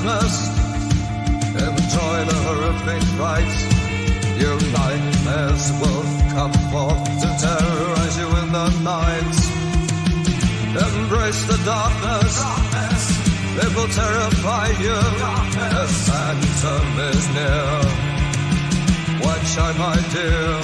darkness. Enjoy the horrific fight. Your nightmares will come forth to terrorize you in the night. Embrace the darkness. It will terrify you. The phantom is near. Watch out, my dear.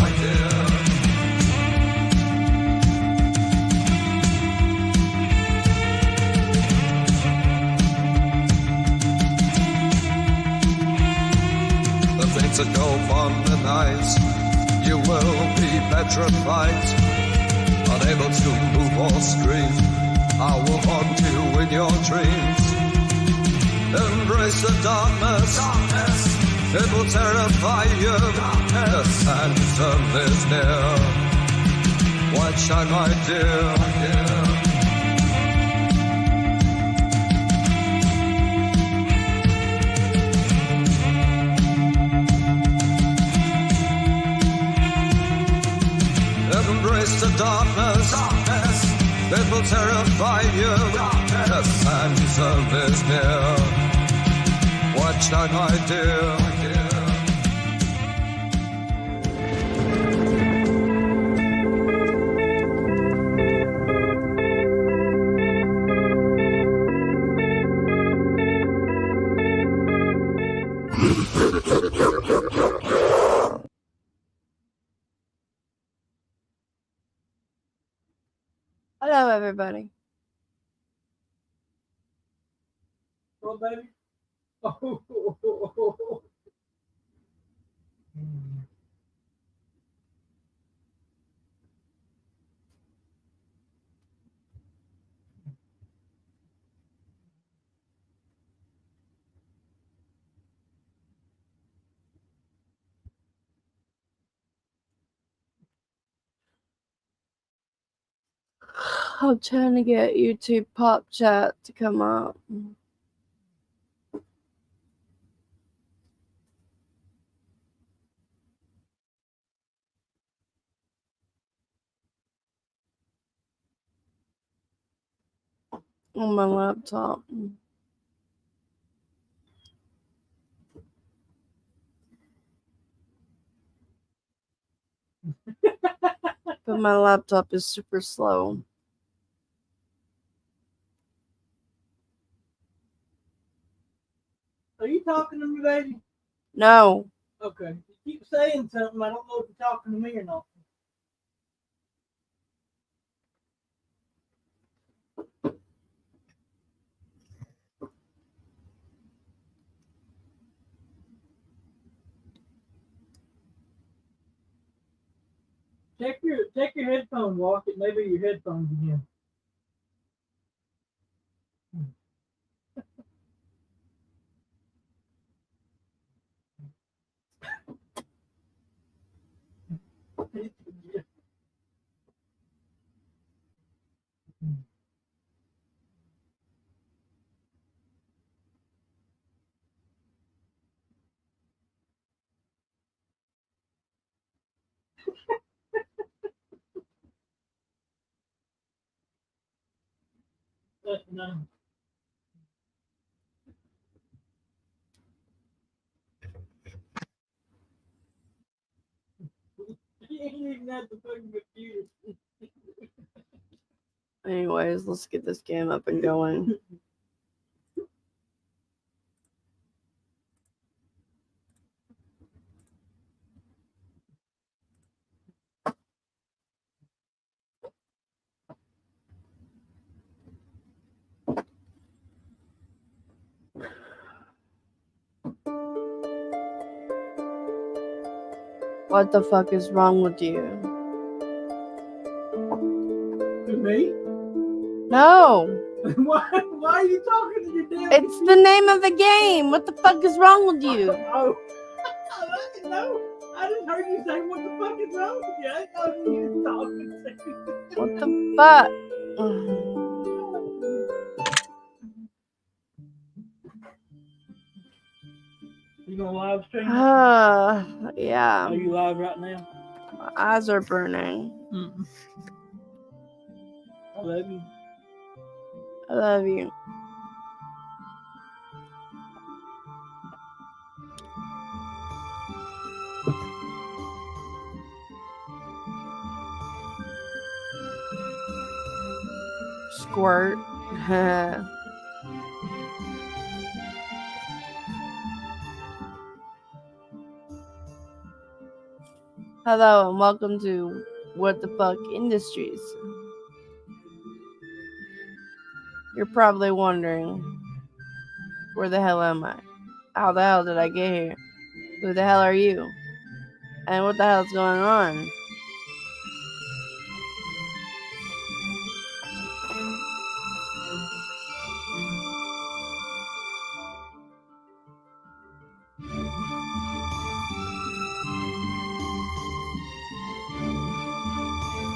To go on the night, you will be petrified, unable to move or scream. I will haunt you in your dreams. Embrace the darkness. It will terrify you. The phantom is near. Watch out, my dear. Embrace the darkness. It will terrify you. The phantom is near. Watch out, my dear. Hello, everybody. Oh, baby. Oh. I'm trying to get YouTube pop chat to come up. On my laptop. But my laptop is super slow. Are you talking to me, baby? No. Okay. You keep saying something. I don't know if you're talking to me or not. Check your headphone, Walk. It may be your headphones again. No. You ain't even had the fucking computer. Anyways, let's get this game up and going. What the fuck is wrong with you? To me? No. Why are you talking to your damn It's the name of the game. What the fuck is wrong with you? Oh. I didn't know. I just heard you say, what the fuck is wrong with you? I didn't know you were talking to me. What the fuck? You gonna live stream? Yeah. Are you live right now? My eyes are burning. I love you. I love you. Squirt. Hello and welcome to What the Fuck Industries. You're probably wondering, where the hell am I? How the hell did I get here? Who the hell are you? And what the hell's going on?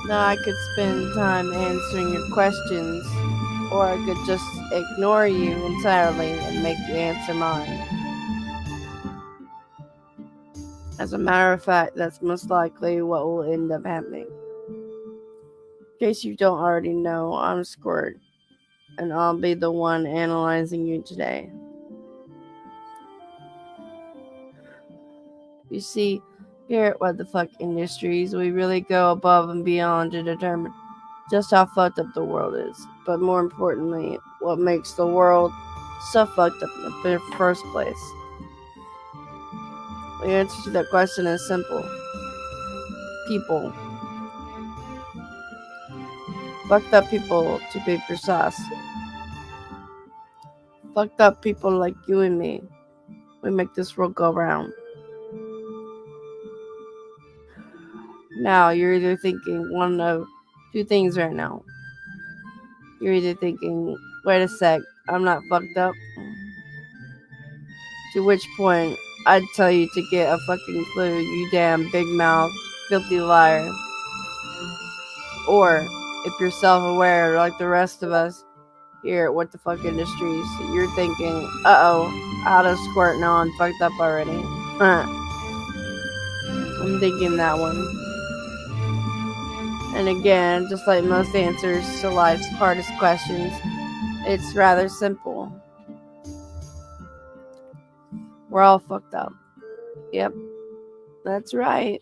Now I could spend time answering your questions, or I could just ignore you entirely and make you answer mine. As a matter of fact, that's most likely what will end up happening. In case you don't already know, I'm Squirt, and I'll be the one analyzing you today. You see, here at What the Fuck Industries, we really go above and beyond to determine just how fucked up the world is. But more importantly, what makes the world so fucked up in the first place. The answer to that question is simple. People. Fucked up people, to be precise. Fucked up people like you and me. We make this world go round. Now, you're either thinking one of two things right now. You're either thinking, wait a sec, I'm not fucked up. To which point, I'd tell you to get a fucking clue, you damn big mouth, filthy liar. Or, if you're self-aware like the rest of us here at What the Fuck Industries, you're thinking, uh-oh, out of Squirt, now I'm fucked up already. I'm thinking that one. And again, just like most answers to life's hardest questions, it's rather simple. We're all fucked up. Yep, that's right.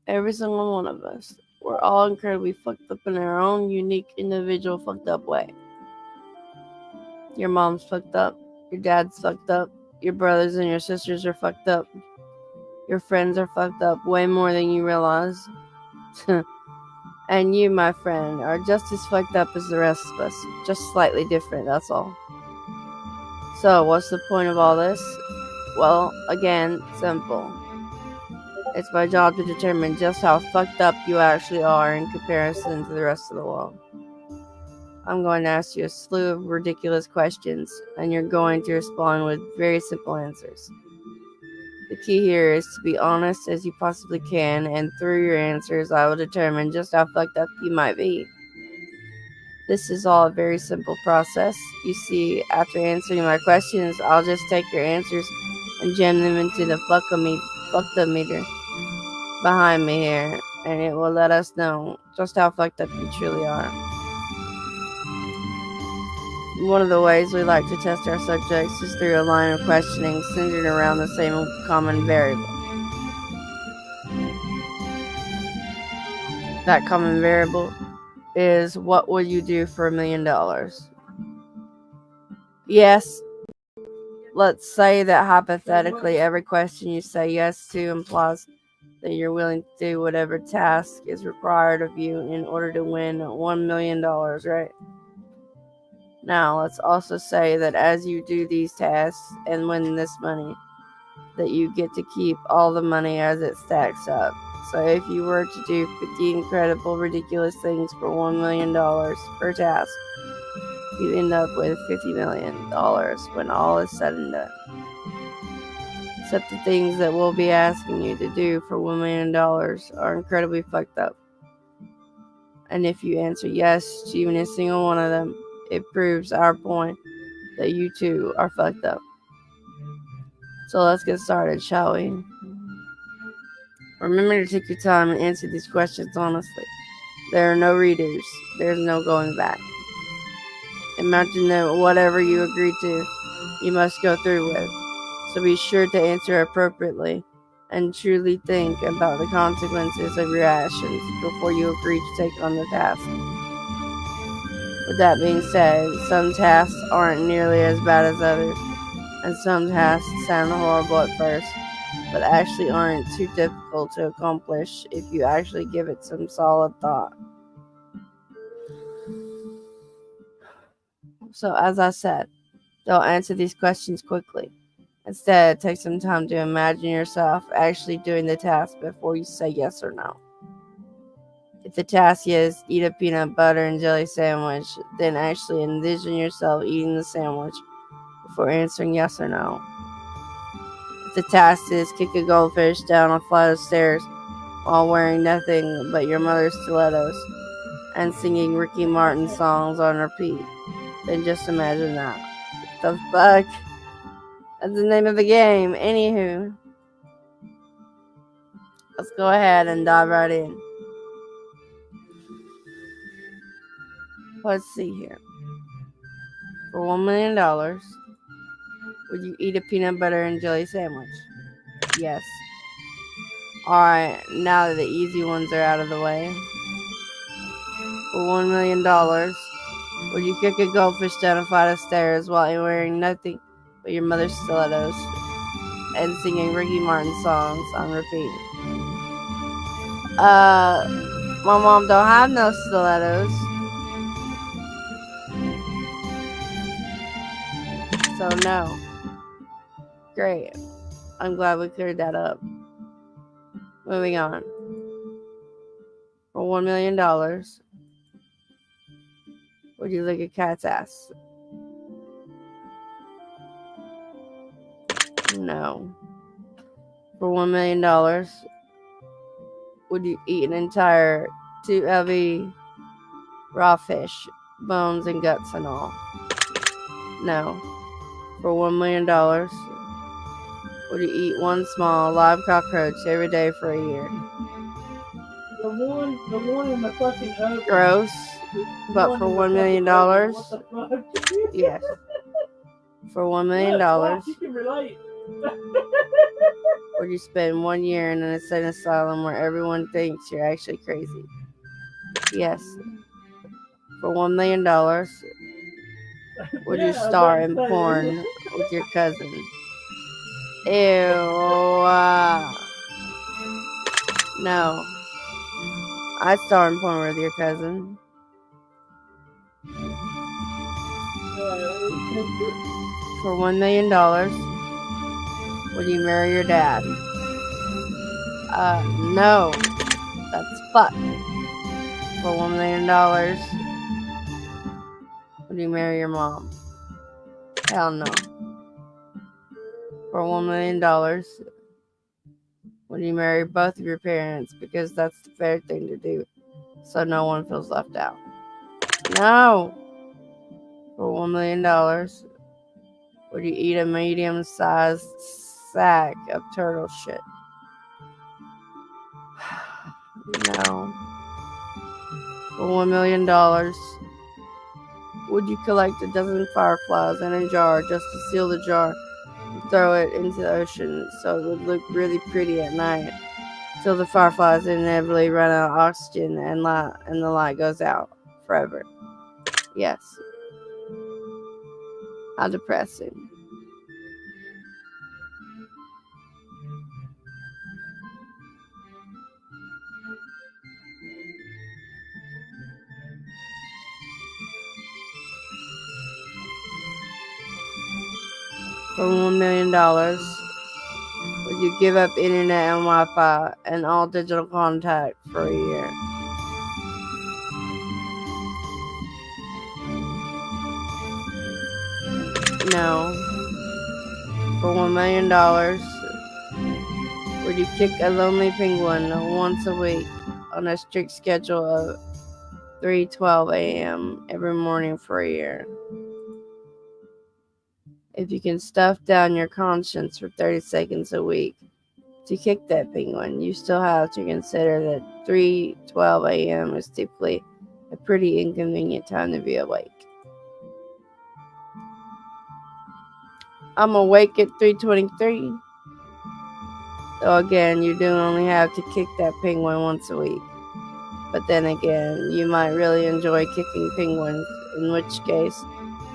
Every single one of us. We're all incredibly fucked up in our own unique, individual fucked up way. Your mom's fucked up. Your dad's fucked up. Your brothers and your sisters are fucked up. Your friends are fucked up way more than you realize. And you, my friend, are just as fucked up as the rest of us. Just slightly different, that's all. So, what's the point of all this? Well, again, simple. It's my job to determine just how fucked up you actually are in comparison to the rest of the world. I'm going to ask you a slew of ridiculous questions, and you're going to respond with very simple answers. The key here is to be honest as you possibly can, and through your answers, I will determine just how fucked up you might be. This is all a very simple process. You see, after answering my questions, I'll just take your answers and jam them into the fucked up meter behind me here, and it will let us know just how fucked up you truly are. One of the ways we like to test our subjects is through a line of questioning centered around the same common variable. That common variable is, what would you do for $1 million? Yes. Let's say that hypothetically every question you say yes to implies that you're willing to do whatever task is required of you in order to win $1 million, right? Now, let's also say that as you do these tasks and win this money, that you get to keep all the money as it stacks up. So if you were to do 50 incredible, ridiculous things for $1 million per task, you end up with $50 million when all is said and done. Except the things that we'll be asking you to do for $1 million are incredibly fucked up. And if you answer yes to even a single one of them, it proves our point that you too are fucked up. So let's get started, shall we? Remember to take your time and answer these questions honestly. There are no redos. There's no going back. Imagine that whatever you agree to, you must go through with. So be sure to answer appropriately and truly think about the consequences of your actions before you agree to take on the task. With that being said, some tasks aren't nearly as bad as others, and some tasks sound horrible at first, but actually aren't too difficult to accomplish if you actually give it some solid thought. So, as I said, don't answer these questions quickly. Instead, take some time to imagine yourself actually doing the task before you say yes or no. If the task is eat a peanut butter and jelly sandwich, then actually envision yourself eating the sandwich before answering yes or no. If the task is kick a goldfish down a flight of stairs while wearing nothing but your mother's stilettos and singing Ricky Martin songs on repeat, then just imagine that. What the fuck? That's the name of the game. Anywho, let's go ahead and dive right in. Let's see here. For $1 million, would you eat a peanut butter and jelly sandwich? Yes. Alright, now that the easy ones are out of the way. For $1 million, would you kick a goldfish down a flight of stairs while you're wearing nothing but your mother's stilettos and singing Ricky Martin songs on repeat? My mom don't have no stilettos. So no. Great. I'm glad we cleared that up. Moving on. For $1 million, would you lick a cat's ass? No. For $1 million, would you eat an entire 2 lb raw fish, bones and guts and all? No. For $1 million, would you eat one small live cockroach every day for a year? The one in the fucking oven. Gross. But for $1 million, What the fuck? yes. For $1 million, You can relate. would you spend 1 year in an insane asylum where everyone thinks you're actually crazy? Yes. For $1 million, would you star in porn with your cousin? Ew. No. I'd star in porn with your cousin. For $1 million, would you marry your dad? No. That's fuck. For $1 million, would you marry your mom? Hell no. For $1 million, would you marry both of your parents? Because that's the fair thing to do, so no one feels left out. No. For $1 million, would you eat a medium-sized sack of turtle shit? No. For $1 million, would you collect a dozen fireflies in a jar just to seal the jar and throw it into the ocean so it would look really pretty at night till the fireflies inevitably run out of oxygen and the light goes out forever? Yes. How depressing. For $1 million, would you give up internet and Wi-Fi and all digital contact for a year? No. For $1 million, would you kick a lonely penguin once a week on a strict schedule of 3:12 a.m. every morning for a year? If you can stuff down your conscience for 30 seconds a week to kick that penguin, you still have to consider that 3:12 a.m. is typically a pretty inconvenient time to be awake. I'm awake at 3:23. So again, you do only have to kick that penguin once a week. But then again, you might really enjoy kicking penguins in which case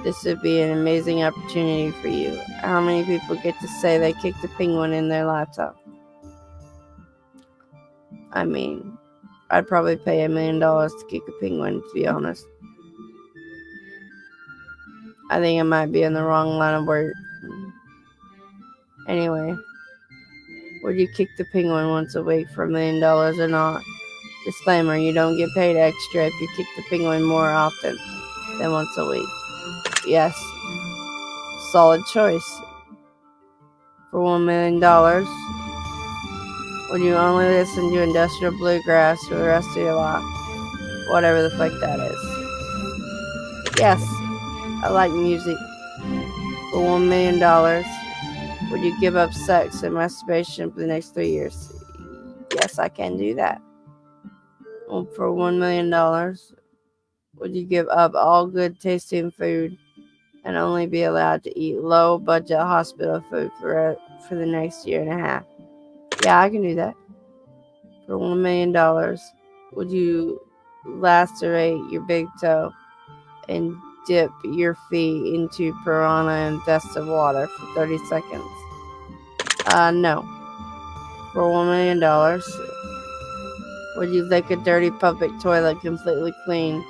this would be an amazing opportunity for you. How many people get to say they kicked a penguin in their lifetime? I mean, I'd probably pay $1 million to kick a penguin, to be honest. I think I might be in the wrong line of work. Anyway, would you kick the penguin once a week for $1 million or not? Disclaimer, you don't get paid extra if you kick the penguin more often than once a week. Yes. Solid choice. For $1 million, would you only listen to industrial bluegrass for the rest of your life? Whatever the fuck that is. Yes, I like music. For $1 million, would you give up sex and masturbation for the next 3 years? Yes, I can do that. Well, for $1 million, would you give up all good tasting food and only be allowed to eat low budget hospital food for the next year and a half? Yeah, I can do that. For $1 million, would you lacerate your big toe and dip your feet into piranha-infested water for 30 seconds? No. For $1 million, would you lick a dirty public toilet completely clean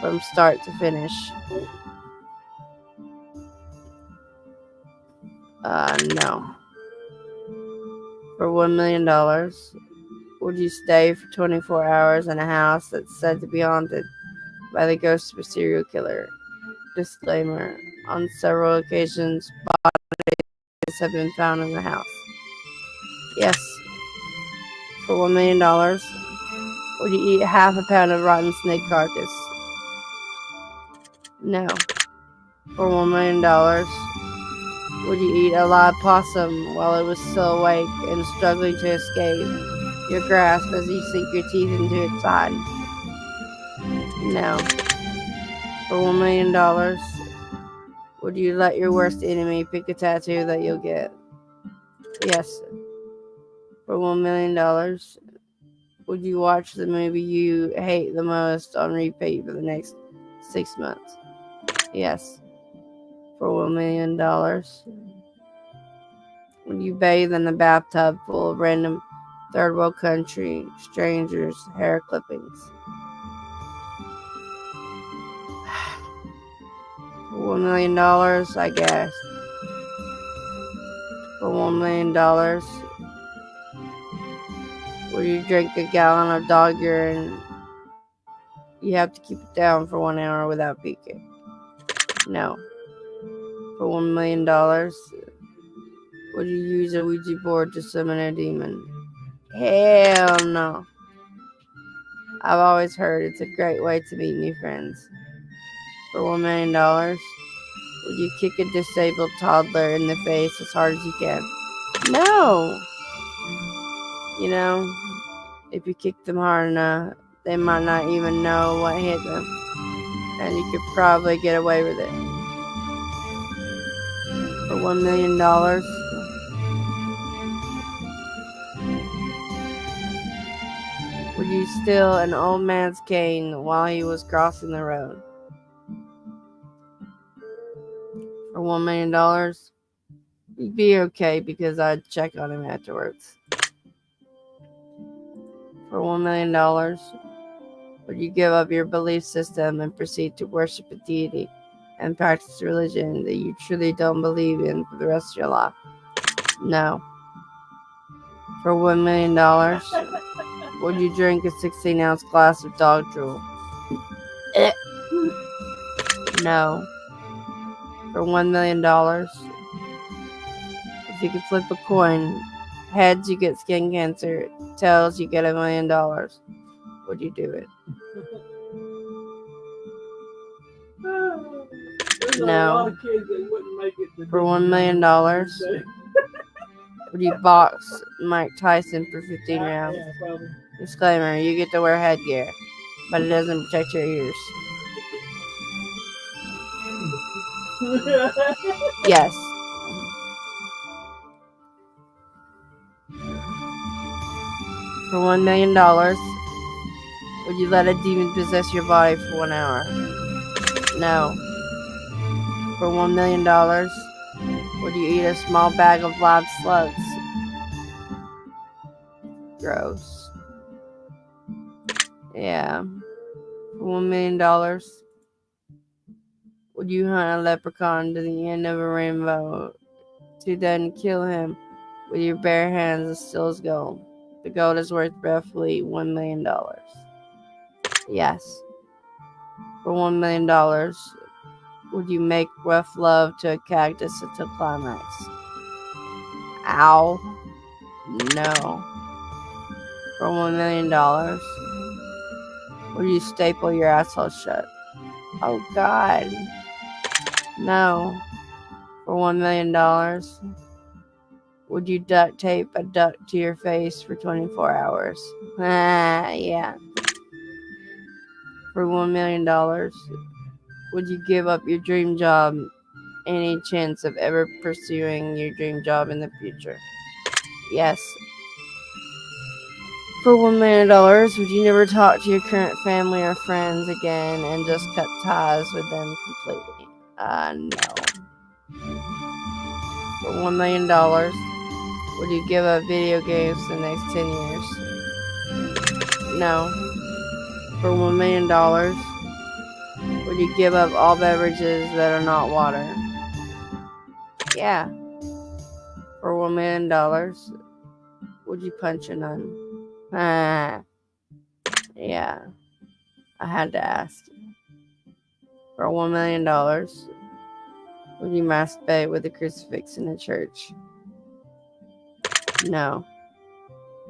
from start to finish? No. For $1 million, would you stay for 24 hours in a house that's said to be haunted by the ghost of a serial killer? Disclaimer, on several occasions, bodies have been found in the house. Yes. For $1 million, would you eat half a pound of rotten snake carcass? No. For $1 million, would you eat a live possum while it was still awake and struggling to escape your grasp as you sink your teeth into its side? No. For $1 million, would you let your worst enemy pick a tattoo that you'll get? Yes. For $1 million, would you watch the movie you hate the most on repeat for the next 6 months? Yes. For $1 million, would you bathe in a bathtub full of random third world country strangers' hair clippings? For $1 million, I guess. For $1 million, would you drink a gallon of dog urine? You have to keep it down for 1 hour without peeking. No. For $1 million, would you use a Ouija board to summon a demon? Hell no. I've always heard it's a great way to meet new friends. For $1 million, would you kick a disabled toddler in the face as hard as you can? No. You know, if you kick them hard enough, they might not even know what hit them. And you could probably get away with it. For $1 million, would you steal an old man's cane while he was crossing the road? For $1 million, you'd be okay because I'd check on him afterwards. For $1 million, would you give up your belief system and proceed to worship a deity and practice religion that you truly don't believe in for the rest of your life? No. For $1 million, would you drink a 16-ounce glass of dog drool? No. For $1 million, if you could flip a coin, heads you get skin cancer, tails you get $1 million, would you do it? No. For $1 million, would you box Mike Tyson for 15 rounds? Disclaimer, you get to wear headgear, but it doesn't protect your ears. Yes. For $1 million, Would you let a demon possess your body for 1 hour? No. For $1 million, would you eat a small bag of live slugs? Gross. Yeah. For $1 million, would you hunt a leprechaun to the end of a rainbow to then kill him with your bare hands and steal his gold? The gold is worth roughly $1 million. Yes. For $1 million, would you make rough love to a cactus until climax? Ow. No. For $1 million, would you staple your asshole shut? Oh God. No. For $1 million, would you duct tape a duck to your face for 24 hours? Yeah. For $1 million, would you give up your dream job any chance of ever pursuing your dream job in the future? Yes. For $1 million, would you never talk to your current family or friends again and just cut ties with them completely? No. For $1 million, would you give up video games for the next 10 years? No. For $1 million, would you give up all beverages that are not water? Yeah. For $1 million, would you punch a nun? Yeah. I had to ask. For $1 million, would you masturbate with a crucifix in a church? No.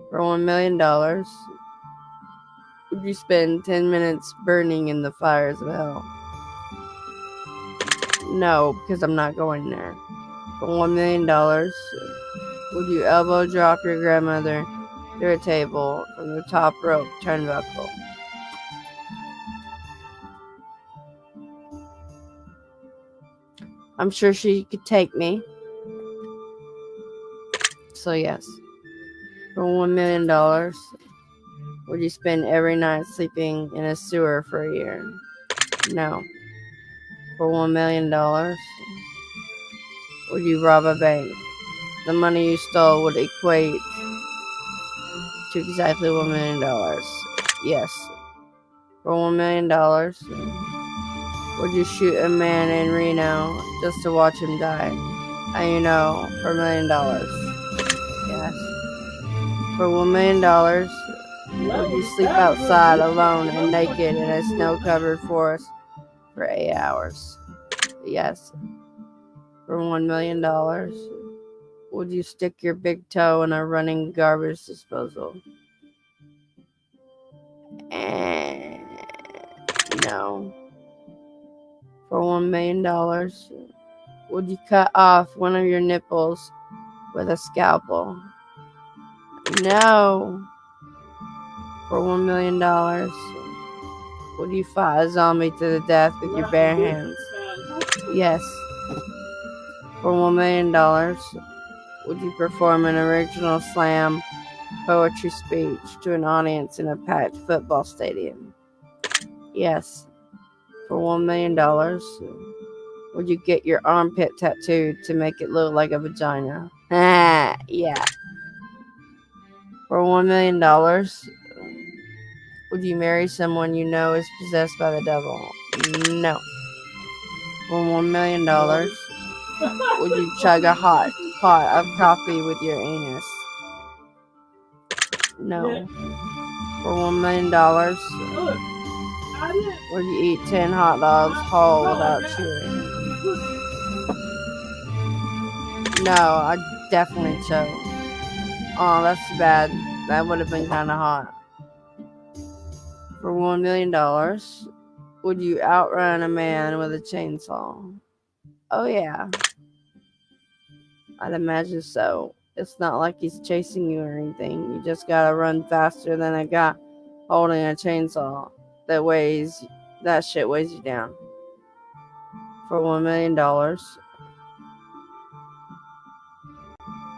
For $1 million, would you spend 10 minutes burning in the fires of hell? No, because I'm not going there. For $1 million, would you elbow drop your grandmother through a table from the top rope turnbuckle? I'm sure she could take me. So yes. For $1 million, would you spend every night sleeping in a sewer for a year? No. For $1 million, would you rob a bank? The money you stole would equate to exactly $1 million. Yes. For $1 million, would you shoot a man in Reno just to watch him die? For $1 million. Yes. For $1 million, would you sleep outside alone and naked in a snow-covered forest for 8 hours? Yes. For $1 million, would you stick your big toe in a running garbage disposal? No. For $1 million, would you cut off one of your nipples with a scalpel? No. For $1 million, would you fight a zombie to the death with your bare hands? Yes. For $1 million, would you perform an original slam poetry speech to an audience in a packed football stadium? Yes. For $1 million, would you get your armpit tattooed to make it look like a vagina? Yeah. For $1 million, would you marry someone you know is possessed by the devil? No. For $1 million, would you chug a hot pot of coffee with your anus? No. For $1 million, would you eat 10 hot dogs whole without chewing? No, I definitely choke. Oh, that's too bad. That would have been kind of hot. For $1 million, would you outrun a man with a chainsaw? Oh, yeah. I'd imagine so. It's not like he's chasing you or anything. You just gotta run faster than a guy holding a chainsaw that shit weighs you down. For $1 million,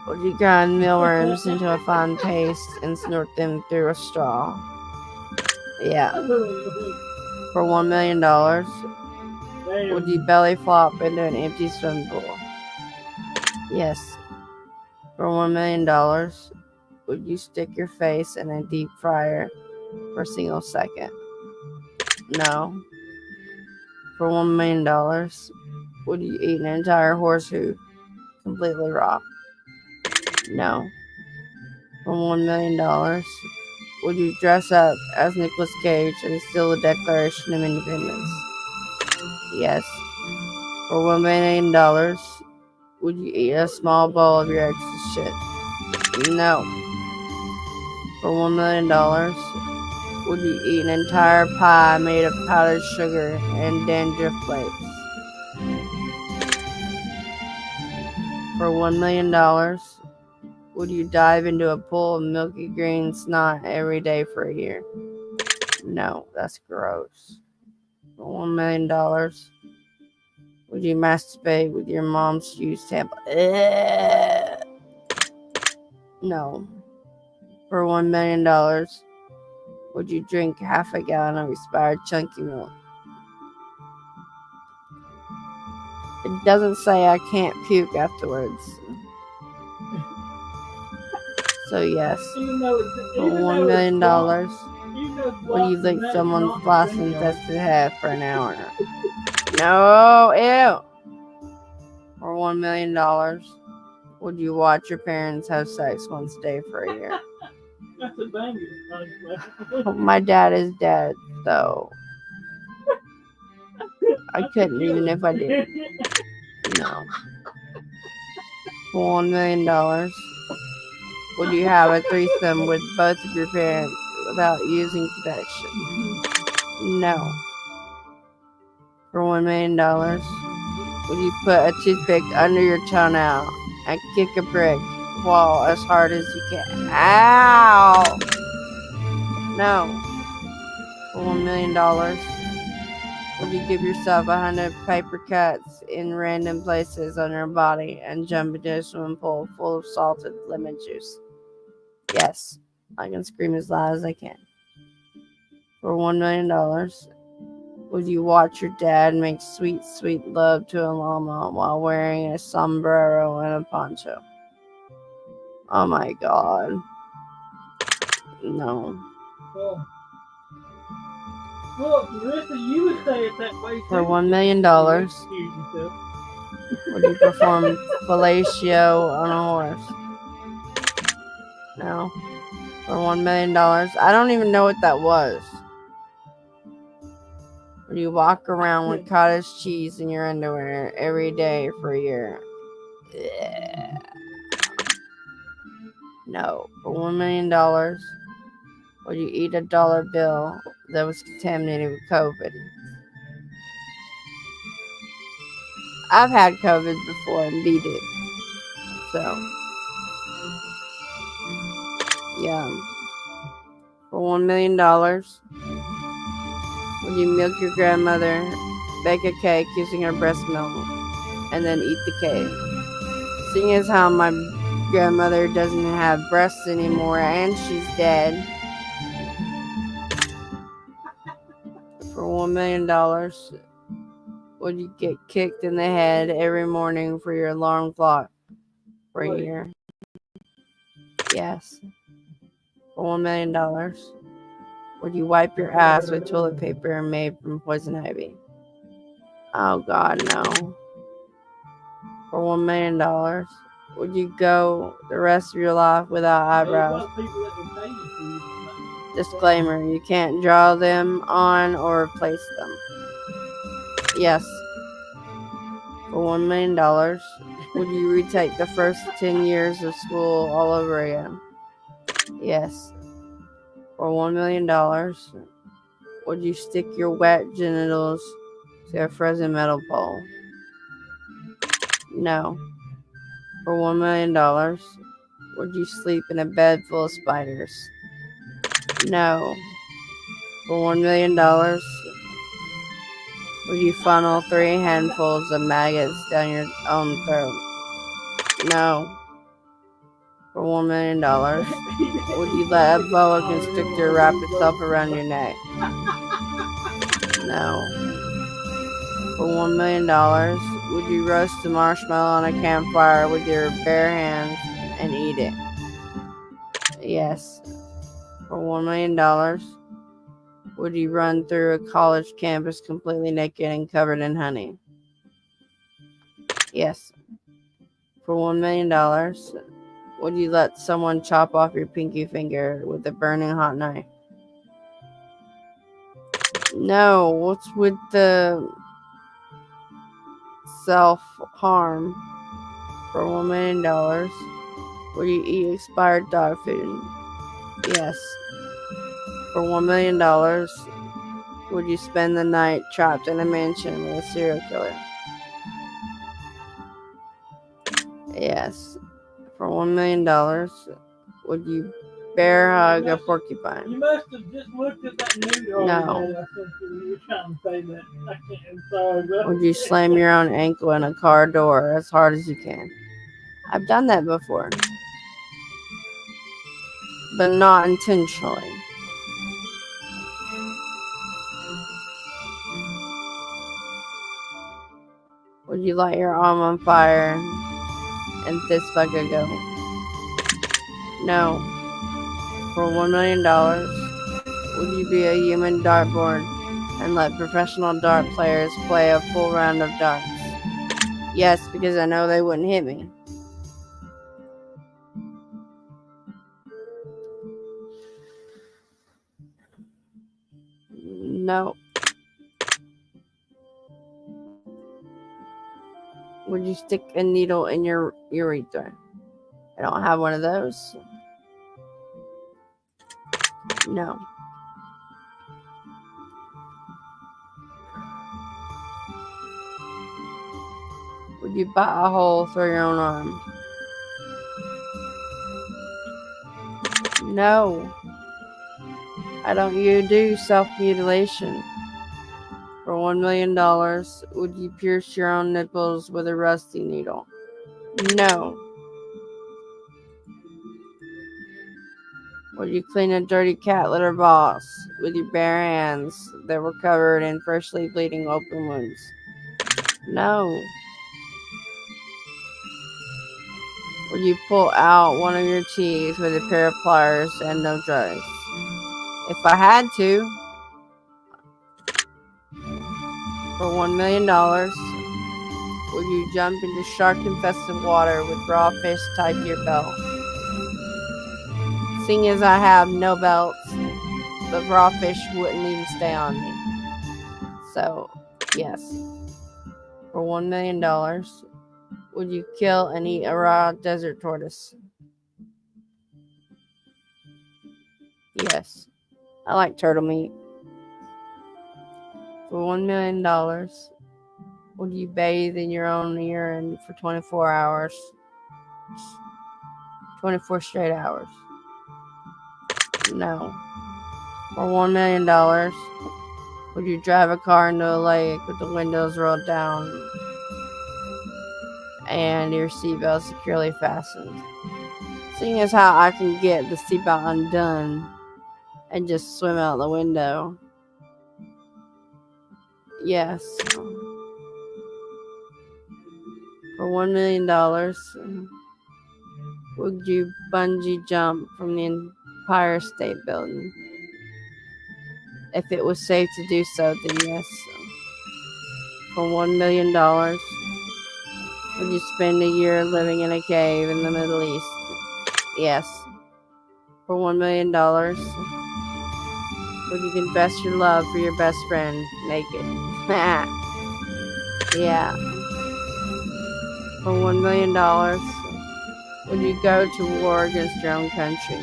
would you grind mealworms into a fine paste and snort them through a straw? Yeah. For $1 million, would you belly flop into an empty swimming pool? Yes. For $1 million, would you stick your face in a deep fryer for a single second? No. For $1 million, would you eat an entire horseshoe completely raw? No. For $1 million, would you dress up as Nicolas Cage and steal the Declaration of Independence? Yes. For $1 million, would you eat a small bowl of your ex's shit? No. For $1 million, would you eat an entire pie made of powdered sugar and dandruff flakes? For $1 million, would you dive into a pool of milky green snot every day for a year? No, that's gross. For $1 million, would you masturbate with your mom's used tampon? No. For $1 million, would you drink half a gallon of expired chunky milk? It doesn't say I can't puke afterwards. So yes. For $1 million, will you lick someone's floss infested head for an hour? No, ew. For $1 million, would you watch your parents have sex once a day for a year? That's a banger. My dad is dead, though. I couldn't even if I did. No. For $1 million, would you have a threesome with both of your parents without using protection? No. For $1 million, would you put a toothpick under your toenail and kick a brick wall as hard as you can? Ow! No. For $1 million, would you give yourself 100 paper cuts in random places on your body and jump into a swimming pool full of salted lemon juice? Yes. I can scream as loud as I can. For $1 million, would you watch your dad make sweet, sweet love to a llama while wearing a sombrero and a poncho? Oh my god. No. Well, Marissa, you would say it that way too. For $1 million, would you perform fellatio on a horse? No. For $1 million, I don't even know what that was. Would you walk around with cottage cheese in your underwear every day for a year? Yeah. No. For $1 million, would you eat a dollar bill that was contaminated with COVID? I've had COVID before and beat it. So, yeah. For $1 million, would you milk your grandmother, bake a cake using her breast milk, and then eat the cake? Seeing as how my grandmother doesn't have breasts anymore and she's dead, for $1 million, would you get kicked in the head every morning for your alarm clock for a year? Yes. For $1 million, would you wipe your ass with toilet paper made from poison ivy? Oh God, no. For $1 million, would you go the rest of your life without eyebrows? Disclaimer, you can't draw them on or replace them. Yes. For $1 million, would you retake the first 10 years of school all over again? Yes. For $1 million, would you stick your wet genitals to a frozen metal pole? No. For $1 million, would you sleep in a bed full of spiders? No. For $1 million, would you funnel 3 handfuls of maggots down your own throat? No. For $1 million, would you let a boa constrictor wrap itself around your neck? No. For $1 million, would you roast a marshmallow on a campfire with your bare hands and eat it? Yes. For $1 million, would you run through a college campus completely naked and covered in honey? Yes. For $1 million, would you let someone chop off your pinky finger with a burning hot knife? No. What's with the self-harm? For $1 million, would you eat expired dog food? Yes. For $1 million, would you spend the night trapped in a mansion with a serial killer? Yes. For $1 million, would you bear hug a porcupine? You must have just looked at that nude No. I think you were trying to say that. I can't. I'm sorry, bro. Would you slam your own ankle in a car door as hard as you can? I've done that before, but not intentionally. Would you light your arm on fire and fist fuck a goat? No. For $1 million, would you be a human dartboard and let professional dart players play a full round of darts? Yes, because I know they wouldn't hit me. No. Would you stick a needle in your urethra? I don't have one of those. No. Would you bite a hole through your own arm? No. I don't do self-mutilation. For $1 million, would you pierce your own nipples with a rusty needle? No. Would you clean a dirty cat litter box with your bare hands that were covered in freshly bleeding open wounds? No. Would you pull out one of your teeth with a pair of pliers and no drugs? If I had to. For $1 million, would you jump into shark-infested water with raw fish tied to your belt? Seeing as I have no belts, the raw fish wouldn't even stay on me. So, yes. For $1 million, would you kill and eat a raw desert tortoise? Yes. I like turtle meat. For $1 million, would you bathe in your own urine for 24 hours? 24 straight hours? No. For $1 million, would you drive a car into a lake with the windows rolled down and your seatbelt securely fastened? Seeing as how I can get the seatbelt undone and just swim out the window. Yes. For $1 million, would you bungee jump from the Empire State Building? If it was safe to do so, then yes. For $1 million, would you spend a year living in a cave in the Middle East? Yes. For $1 million, would you confess your love for your best friend naked? Yeah. For $1 million, would you go to war against your own country?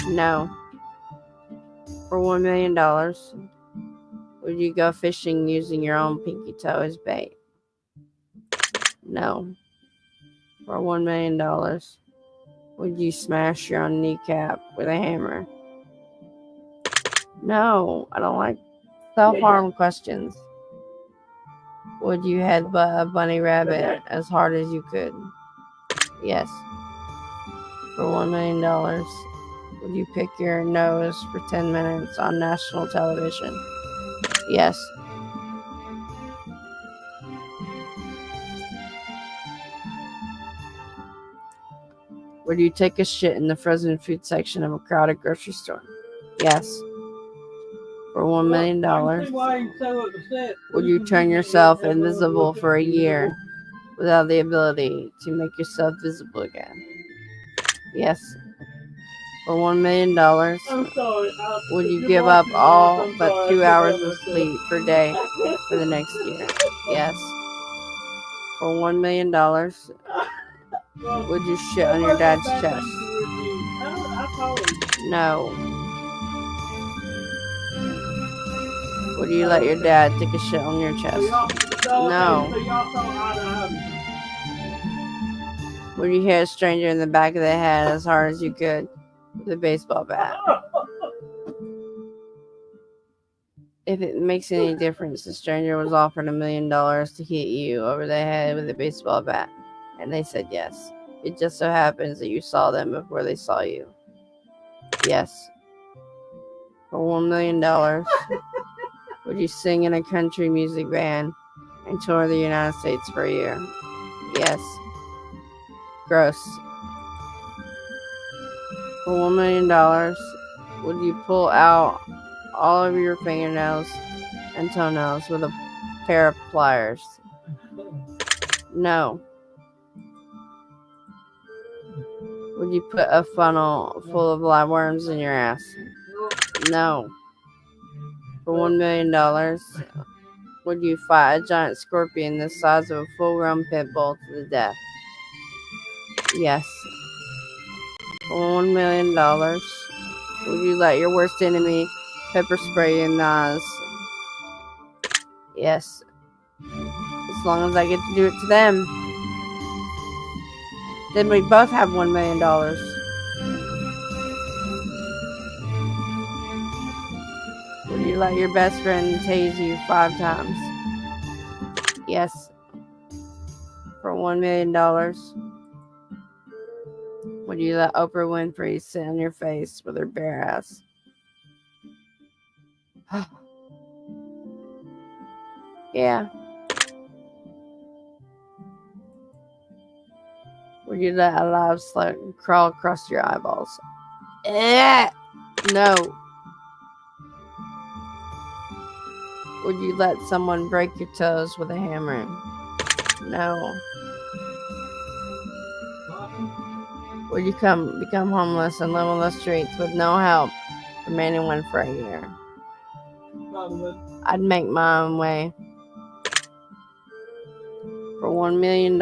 No. For $1 million, would you go fishing using your own pinky toe as bait? No. For $1 million, would you smash your own kneecap with a hammer? No, I don't like self-harm questions. Would you headbutt a bunny rabbit as hard as you could? Yes. For $1 million, would you pick your nose for 10 minutes on national television? Yes. Would you take a shit in the frozen food section of a crowded grocery store? Yes. For $1 million, would you turn yourself invisible for a year without the ability to make yourself visible again? Yes. For $1 million, I'm sorry. would you give up all but 2 hours of sleep per day for the next year? Yes. For $1 million, would you shit on your dad's chest? No. Would you let your dad take a shit on your chest? No. Would you hit a stranger in the back of the head as hard as you could with a baseball bat? If it makes any difference, the stranger was offered $1 million to hit you over the head with a baseball bat, and they said yes. It just so happens that you saw them before they saw you. Yes. For $1 million, would you sing in a country music band and tour the United States for a year? Yes. Gross. For $1 million, would you pull out all of your fingernails and toenails with a pair of pliers? No. Would you put a funnel full of live worms in your ass? No. For $1 million, would you fight a giant scorpion the size of a full-grown pit bull to the death? Yes. For $1 million, would you let your worst enemy pepper spray you in the eyes? Yes. As long as I get to do it to them. Then we both have $1 million. Would you let your best friend tase you 5 times? Yes. For $1 million, would you let Oprah Winfrey sit on your face with her bare ass? Yeah. Would you let a live slug crawl across your eyeballs? No. Would you let someone break your toes with a hammer? No. Would you become homeless and live on the streets with no help from anyone for a year? I'd make my own way. For $1 million,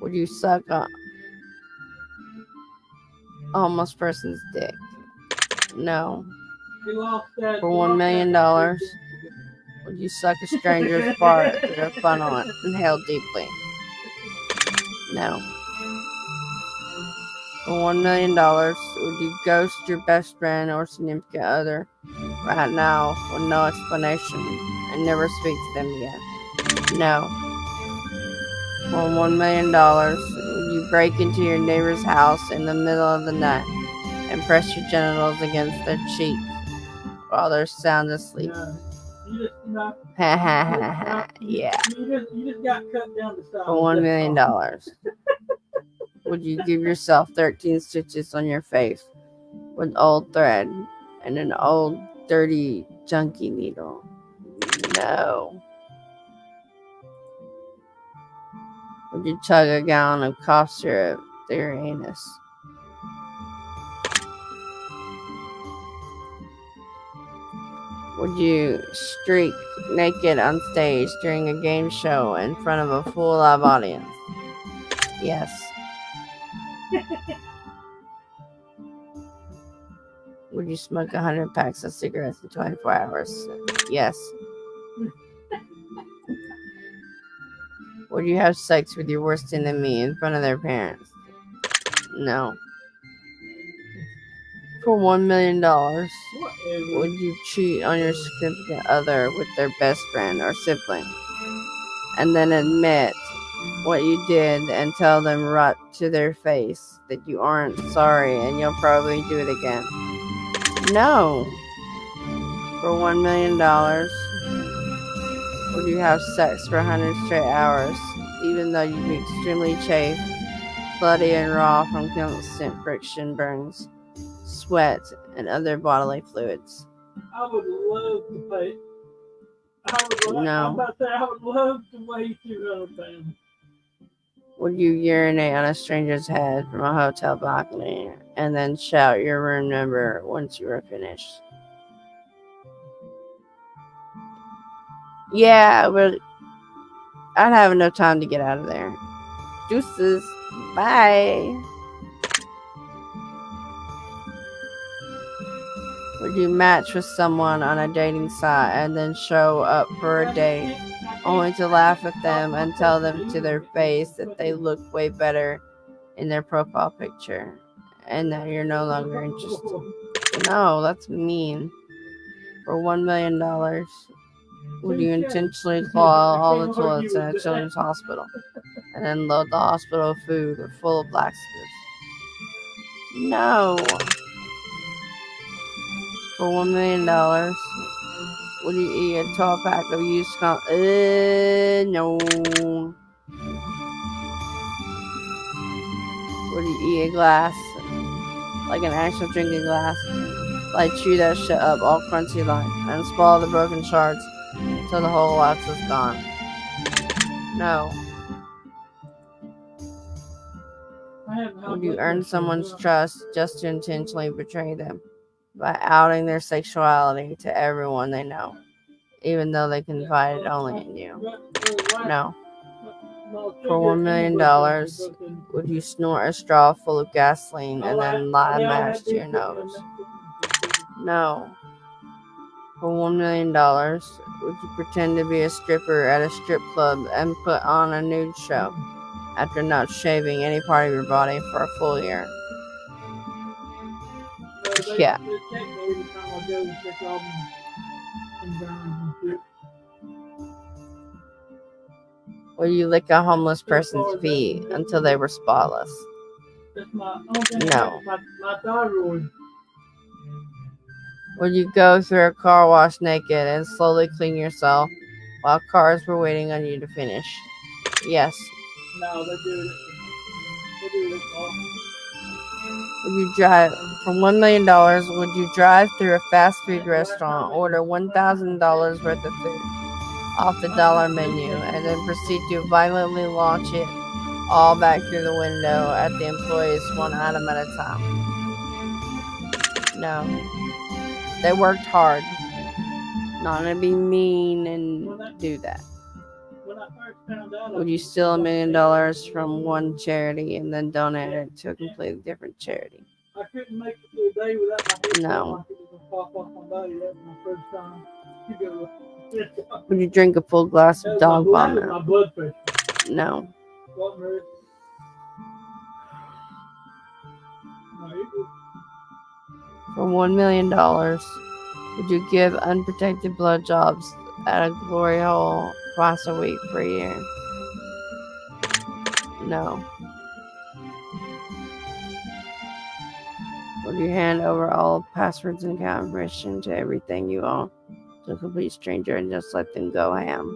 would you suck a homeless person's dick? No. For $1 million, would you suck a stranger's fart through a funnel and inhale deeply? No. For $1 million, would you ghost your best friend or significant other right now with no explanation and never speak to them again? No. For $1 million, would you break into your neighbor's house in the middle of the night and press your genitals against their cheek while they're sound asleep? Ha ha ha ha. Yeah. You just got cut down to size. For $1 million, would you give yourself 13 stitches on your face with old thread and an old dirty junkie needle? No. Would you chug a gallon of cough syrup through your anus? Would you streak naked on stage during a game show in front of a full live audience? Yes. Would you smoke 100 packs of cigarettes in 24 hours? Yes. Would you have sex with your worst enemy in front of their parents? No. For $1 million, would you cheat on your significant other with their best friend or sibling and then admit what you did and tell them right to their face that you aren't sorry and you'll probably do it again? No. For $1 million, would you have sex for 100 straight hours, even though you'd be extremely chafed, bloody and raw from constant friction burns, sweat, and other bodily fluids? I would love to pay. I'm No. about to say, I would love to weigh 200 pounds. Would you urinate on a stranger's head from a hotel balcony and then shout your room number once you were finished? Yeah, but I'd have enough time to get out of there. Deuces. Bye. Would you match with someone on a dating site and then show up for a date only to laugh at them and tell them to their face that they look way better in their profile picture and that you're no longer interested? No, that's mean. For $1 million, would you intentionally claw all the toilets in a children's hospital and then load the hospital food full of laxatives? No. For $1 million, would you eat a 12-pack of used no. Would you eat a glass, like an actual drinking glass, like chew that shit up all crunchy like, and swallow the broken shards till the whole wax is gone? No. Would you earn someone's trust just to intentionally betray them by outing their sexuality to everyone they know, even though they confided only in you? No. For $1 million, would you snort a straw full of gasoline and then lie match to your nose? No. For $1 million, would you pretend to be a stripper at a strip club and put on a nude show after not shaving any part of your body for a full year? Yeah. Would you lick a homeless person's feet until they were spotless? No. Would you go through a car wash naked and slowly clean yourself while cars were waiting on you to finish? Yes. No, they do it. They do it all. Would you drive for $1 million? Would you drive through a fast food restaurant, order $1,000 worth of food off the dollar menu, and then proceed to violently launch it all back through the window at the employees one item at a time? No. They worked hard. Not gonna be mean and do that. Would you steal $1 million from one charity and then donate it to a completely different charity? I couldn't make it through the day without my head No. like it was gonna pop off my body. That was my first time. Would you drink a full glass of dog vomit? My blood pressure. No. For $1 million, would you give unprotected blowjobs at a glory hole twice a week for a year? No. Would you hand over all passwords and account information to everything you own to a complete stranger and just let them go ham?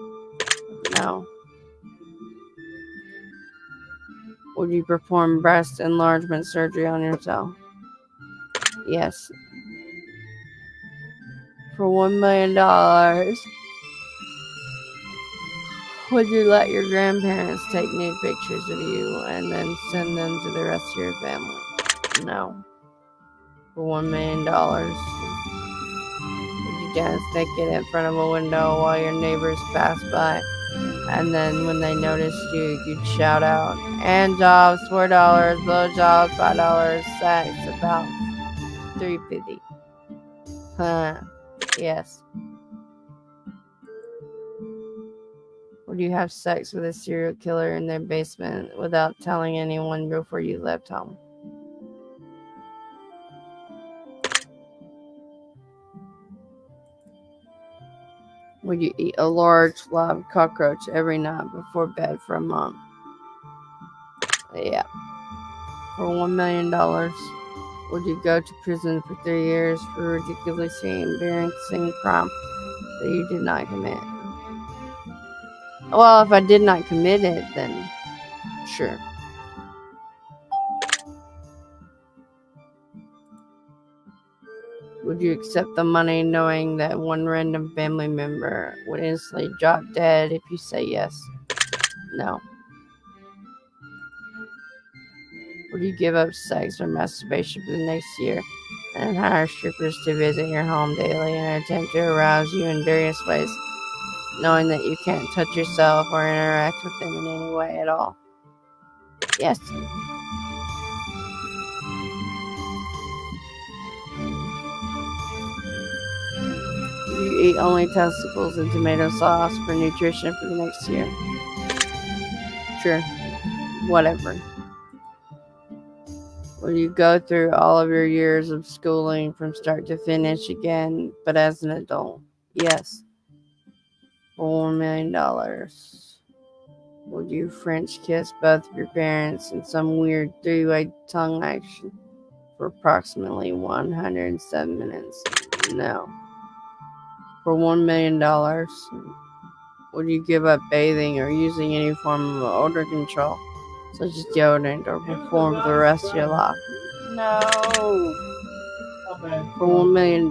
No. Would you perform breast enlargement surgery on yourself? Yes. For $1 million, would you let your grandparents take nude pictures of you and then send them to the rest of your family? No. For $1 million, would you dance naked in front of a window while your neighbors pass by, and then when they noticed you, you'd shout out, "And jobs, $4, blowjobs, $5, sex, about $3.50. Huh. Yes. Would you have sex with a serial killer in their basement without telling anyone before you left home? Would you eat a large live cockroach every night before bed for a month Yeah. For $1 million, would you go to prison for 3 years for ridiculously embarrassing crime that you did not commit? Well, if I did not commit it, then sure. Would you accept the money knowing that one random family member would instantly drop dead if you say yes? No. Would you give up sex or masturbation for the next year and hire strippers to visit your home daily and attempt to arouse you in various ways, knowing that you can't touch yourself or interact with them in any way at all? Yes. You eat only testicles and tomato sauce for nutrition for the next year? Sure. Whatever. Will you go through all of your years of schooling from start to finish again, but as an adult? Yes. For $1 million. Would you French kiss both of your parents in some weird three-way tongue action for approximately 107 minutes? No. For $1 million, would you give up bathing or using any form of odor control, such as deodorant, or perform for the rest of your life? No. For $1 million,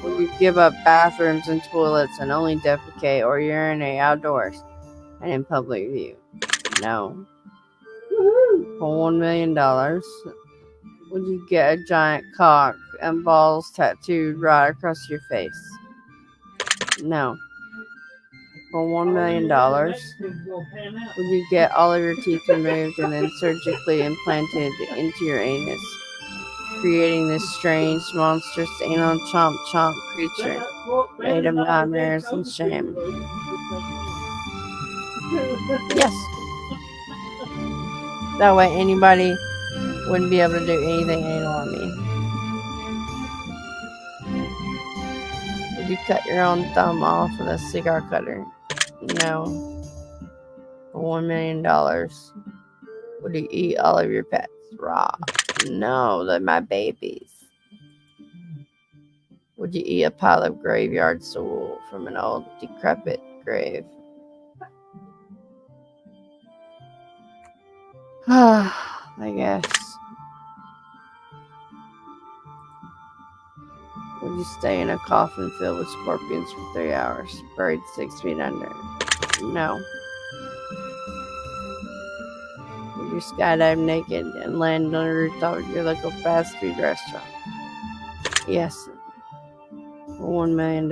would you give up bathrooms and toilets and only defecate or urinate outdoors and in public view? No. For $1 million, would you get a giant cock and balls tattooed right across your face? No. For $1 million, would you get all of your teeth removed and then surgically implanted into your anus, creating this strange, monstrous anal chomp chomp creature made of nightmares and shame? Yes. That way anybody wouldn't be able to do anything anal on me. Would you cut your own thumb off with a cigar cutter? No. For $1 million, would you eat all of your pets raw? No, they're my babies. Would you eat a pile of graveyard soul from an old decrepit grave? I guess. Would you stay in a coffin filled with scorpions for 3 hours, buried 6 feet under? No. Would you skydive naked and land on the rooftop of your local fast food restaurant? Yes. For $1 million,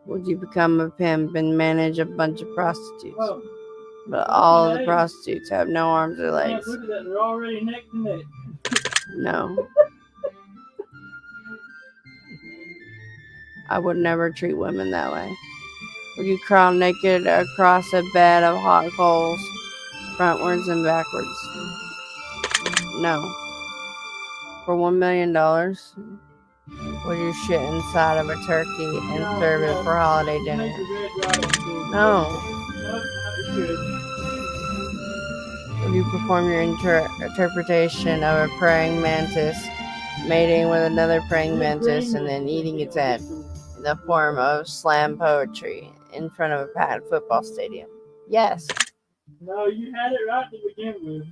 would you become a pimp and manage a bunch of prostitutes? But all of the prostitutes have no arms or legs. They're already neck to neck. No. I would never treat women that way. Would you crawl naked across a bed of hot coals, frontwards and backwards? No. For $1 million, would you shit inside of a turkey and serve it for holiday dinner? No. Would you perform your interpretation of a praying mantis mating with another praying mantis and then eating its head in the form of slam poetry in front of a packed football stadium? Yes. No, you had it right to begin with.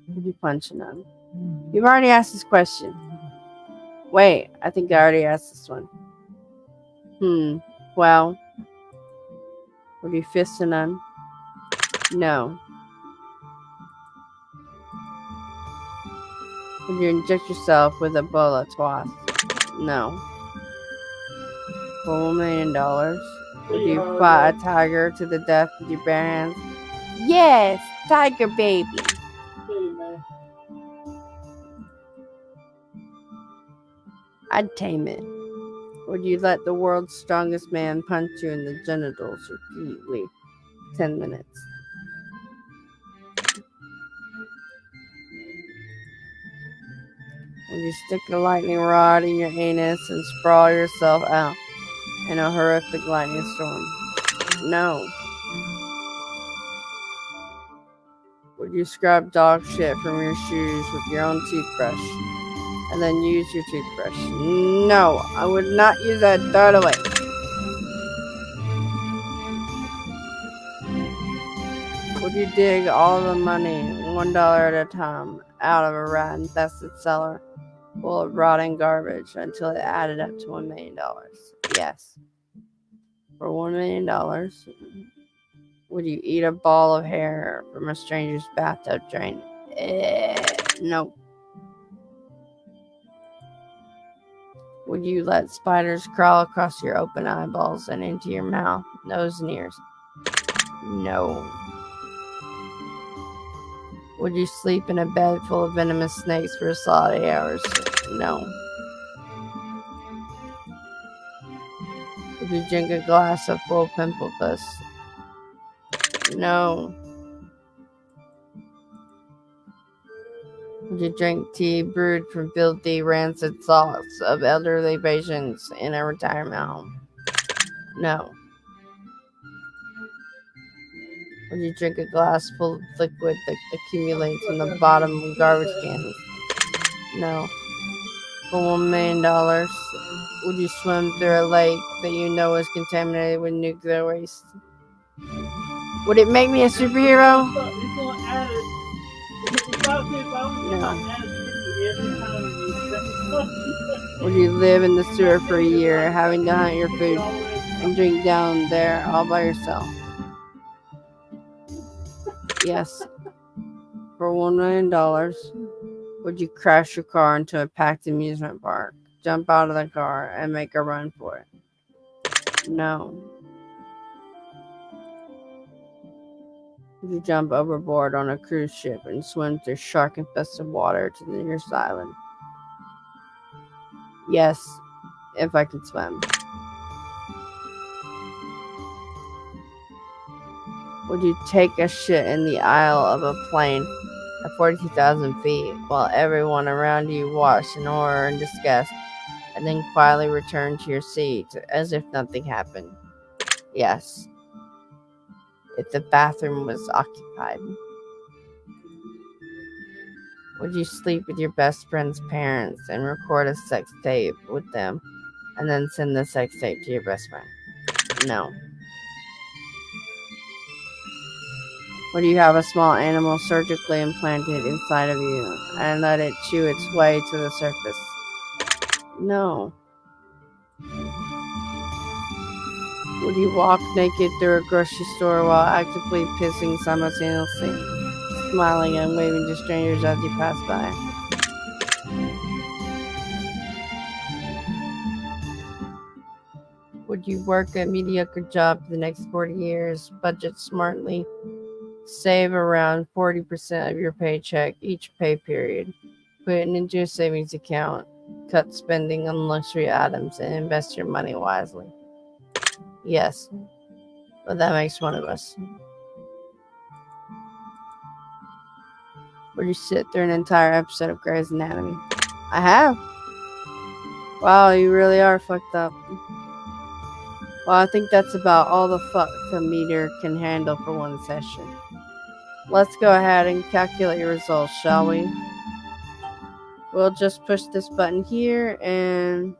Would you punch a nun? You've already asked this question. Wait, I think I already asked this one. Well, would you fist a nun? No. Would you inject yourself with Ebola twice? No. For $1 million, would you fight a tiger to the death with your bare hands? Yes, tiger baby. I'd tame it. Would you let the world's strongest man punch you in the genitals repeatedly 10 minutes? Would you stick a lightning rod in your anus and sprawl yourself out in a horrific lightning storm? No. Would you scrub dog shit from your shoes with your own toothbrush and then use your toothbrush? No, I would not use that. Throw it away. Would you dig all the money, $1 at a time, out of a rat-infested cellar full of rotting garbage until it added up to $1 million? Yes. For $1 million, would you eat a ball of hair from a stranger's bathtub drain? No. Would you let spiders crawl across your open eyeballs and into your mouth, nose, and ears? No. Would you sleep in a bed full of venomous snakes for a solid 8 hours? No. Would you drink a glass of full pimple pus? No. Would you drink tea brewed from filthy, rancid salts of elderly patients in a retirement home? No. Would you drink a glass full of liquid that accumulates in the bottom of garbage cans? No. For $1 million, would you swim through a lake that you know is contaminated with nuclear waste? Would it make me a superhero? No. Would you live in the sewer for a year, having to hunt your food and drink down there all by yourself? Yes. For $1 million, would you crash your car into a packed amusement park, jump out of the car, and make a run for it? No. Would you jump overboard on a cruise ship and swim through shark-infested water to the nearest island? Yes, if I could swim. Would you take a shit in the aisle of a plane at 42,000 feet while everyone around you watched in horror and disgust, and then quietly return to your seat as if nothing happened? Yes. If the bathroom was occupied. Would you sleep with your best friend's parents and record a sex tape with them and then send the sex tape to your best friend? No. Would you have a small animal surgically implanted inside of you and let it chew its way to the surface? No. Would you walk naked through a grocery store while actively pissing simultaneously, smiling and waving to strangers as you pass by? Would you work a mediocre job for the next 40 years, budget smartly, save around 40% of your paycheck each pay period, put it into a savings account, cut spending on luxury items, and invest your money wisely? Yes, but that makes one of us. Would you sit through an entire episode of Grey's Anatomy? I have. Wow, you really are fucked up. Well, I think that's about all the fuck the meter can handle for one session. Let's go ahead and calculate your results, shall we? We'll just push this button here and...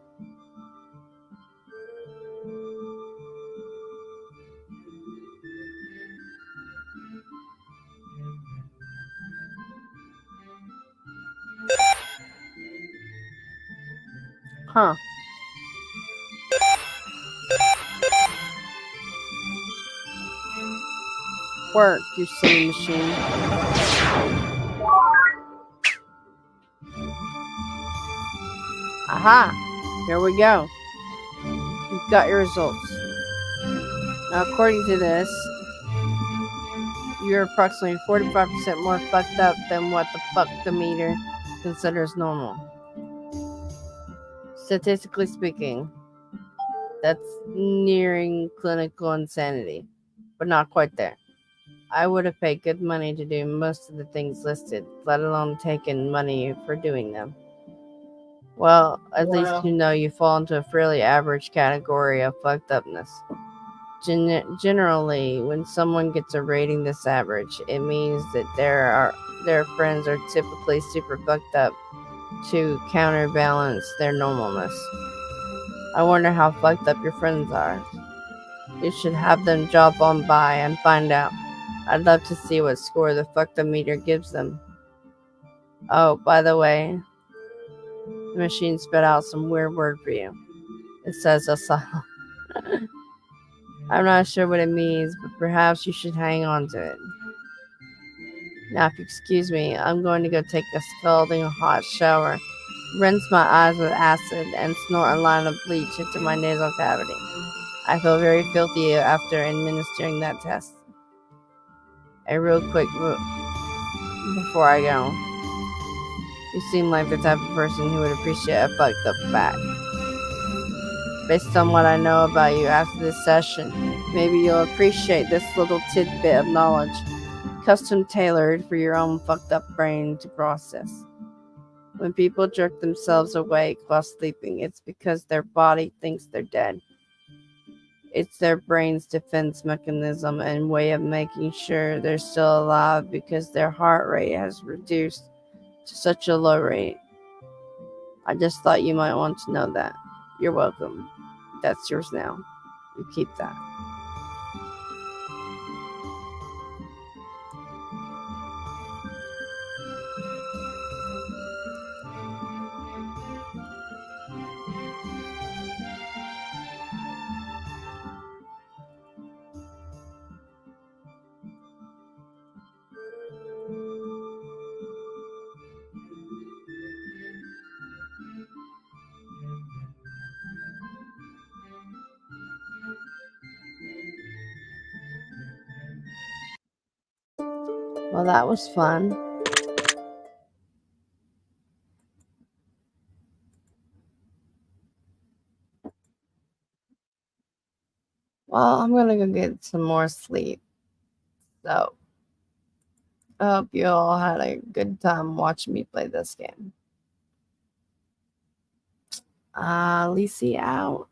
Huh. Work, you silly machine. Aha! Here we go. You've got your results. Now, according to this, you're approximately 45% more fucked up than what the fuck the meter considers normal. Statistically speaking, that's nearing clinical insanity, but not quite there. I would have paid good money to do most of the things listed, let alone taken money for doing them. Well, at least you know you fall into a fairly average category of fucked upness. Generally, when someone gets a rating this average, it means that their friends are typically super fucked up to counterbalance their normalness. I wonder how fucked up your friends are. You should have them drop on by and find out. I'd love to see what score the fucked up meter gives them. Oh, by the way, the machine spit out some weird word for you. It says asylum. I'm not sure what it means, but perhaps you should hang on to it. Now, if you excuse me, I'm going to go take a scalding hot shower, rinse my eyes with acid, and snort a line of bleach into my nasal cavity. I feel very filthy after administering that test. A real quick before I go. You seem like the type of person who would appreciate a fucked up fact. Based on what I know about you after this session, maybe you'll appreciate this little tidbit of knowledge, custom tailored for your own fucked up brain to process. When people jerk themselves awake while sleeping, it's because their body thinks they're dead. It's their brain's defense mechanism and way of making sure they're still alive because their heart rate has reduced to such a low rate. I just thought you might want to know that. You're welcome. That's yours now. You keep that. Well, that was fun. Well, I'm gonna go get some more sleep. So, I hope you all had a good time watching me play this game. Lisi out.